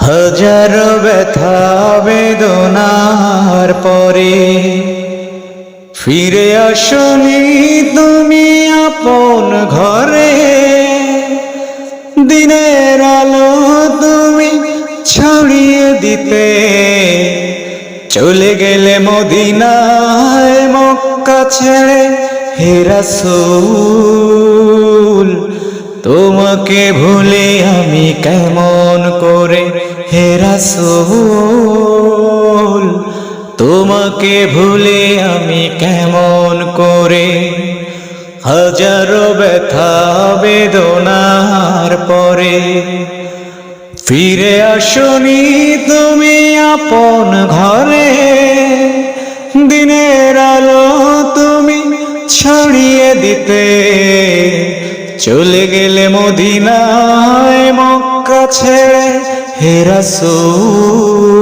হাজারো ব্যথা বেদনার পরে ফিরে আসনি তুমি আপন ঘরে। দিনের আলো তুমি ছড়িয়ে দিতে চলে গেলে মদিনায় মক্কা ছেড়ে। হে রাসূল তোমাকে ভুলে আমি কেমন করে। হে রাসূল তোমাকে ভুলে আমি কেমন করে। হাজারো ব্যথা বেদনার পরে ফিরে আসনি তুমি আপন ঘরে। দিনের আলো তুমি ছড়িয়ে দিতে চলে গেলে মদিনায় মক্কা ছেড়ে। হে রাসূল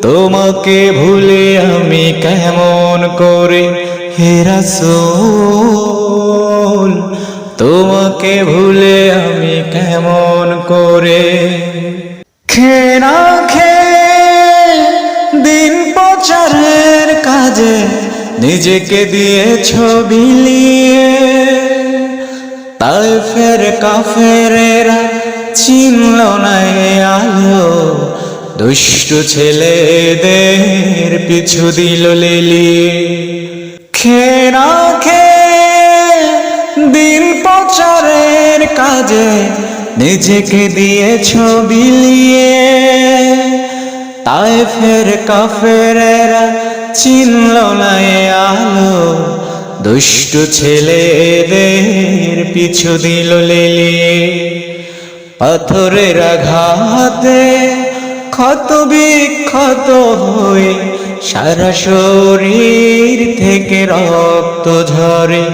তোমাকে ভুলে আমি কেমন করে। হে রাসূল তোমাকে ভুলে আমি কেমন করে। খেয়ে না খেয়ে দিন প্রচারের কাজে নিজেকে দিয়েছ বিলিয়ে। তায়েফের কাফেরেরা চিনল না আলো, দুষ্ট ছেলেদের পিছু দিল লেলিয়ে। খেয়ে না খেয়ে দিন প্রচারের কাজে নিজেকে দিয়েছ বিলিয়ে। তায়েফের কাফেরেরা চিনল না আলো, দুষ্ট ছেলেদের পিছু দিল লেলিয়ে। পাথরের আঘাতে ক্ষত বিক্ষত হয়ে সারা শরীর থেকে রক্ত ঝরে।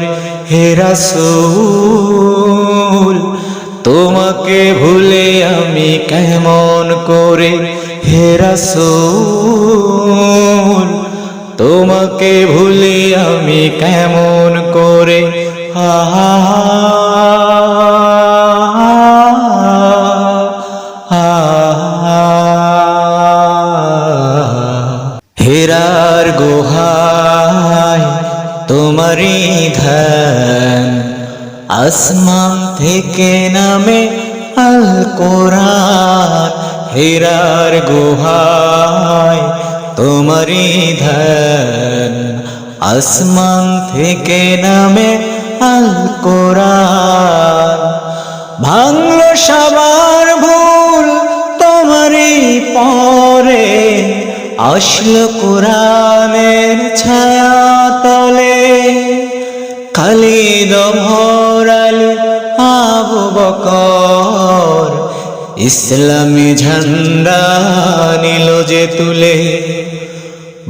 হে রাসূল তোমাকে ভুলে আমি কেমন করে। হে রাসূল তোমাকে ভুলে আমি কেমন করে। হেরার গুহায় তোমারই ধ্যান, আসমান থেকে নামে আল কোরআন। হেরার গুহায় তোমারই ধ্যান, আসমান থেকে নামে আল কোরআন। ভাঙল সবার ভুল তোমারই পরে, আসলো কোরআনের ছায়া তলে। খালিদ ওমর আলী আবু বকর ইসলামী ঝান্ডা নিল যে তুলে।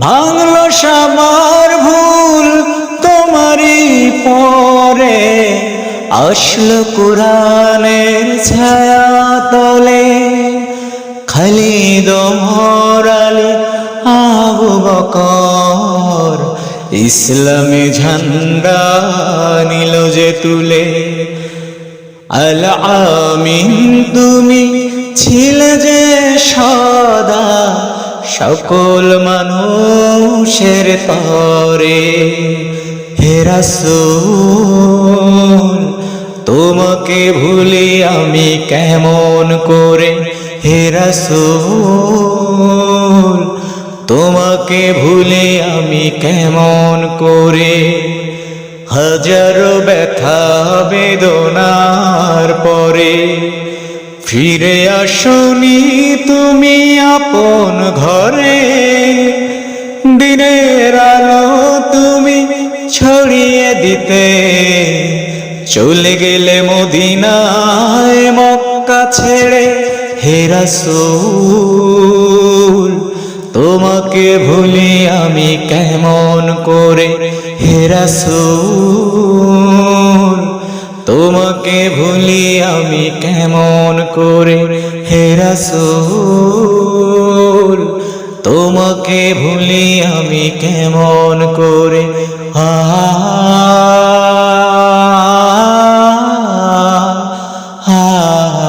ভাঙল সবার ভুল তোমারই পরে, আসলো কোরআনের ছায়া তলে। খালিদ ওমর আলী আবু বকর ইসলামী ঝান্ডা নিল যে তুলে। আল আমিন তুমি ছিলে যে সদা সকল মানুষের তরে। হে রাসূল তোমাকে ভুলে আমি কেমন করে। হে রাসূল তোমাকে ভুলে আমি কেমন করে। হাজারো ব্যথা বেদনার পরে ফিরে আসনি তুমি আপন ঘরে। দিনের আলো তুমি ছড়িয়ে দিতে চলে গেলে মদিনায় মক্কা ছেড়ে। হে রাসূল তোমাকে ভুলি আমি কেমন করে। হে রাসূল তোমাকে ভুলি আমি কেমন করে। হে রাসূল তোমাকে ভুলি আমি কেমন করে আ আ আ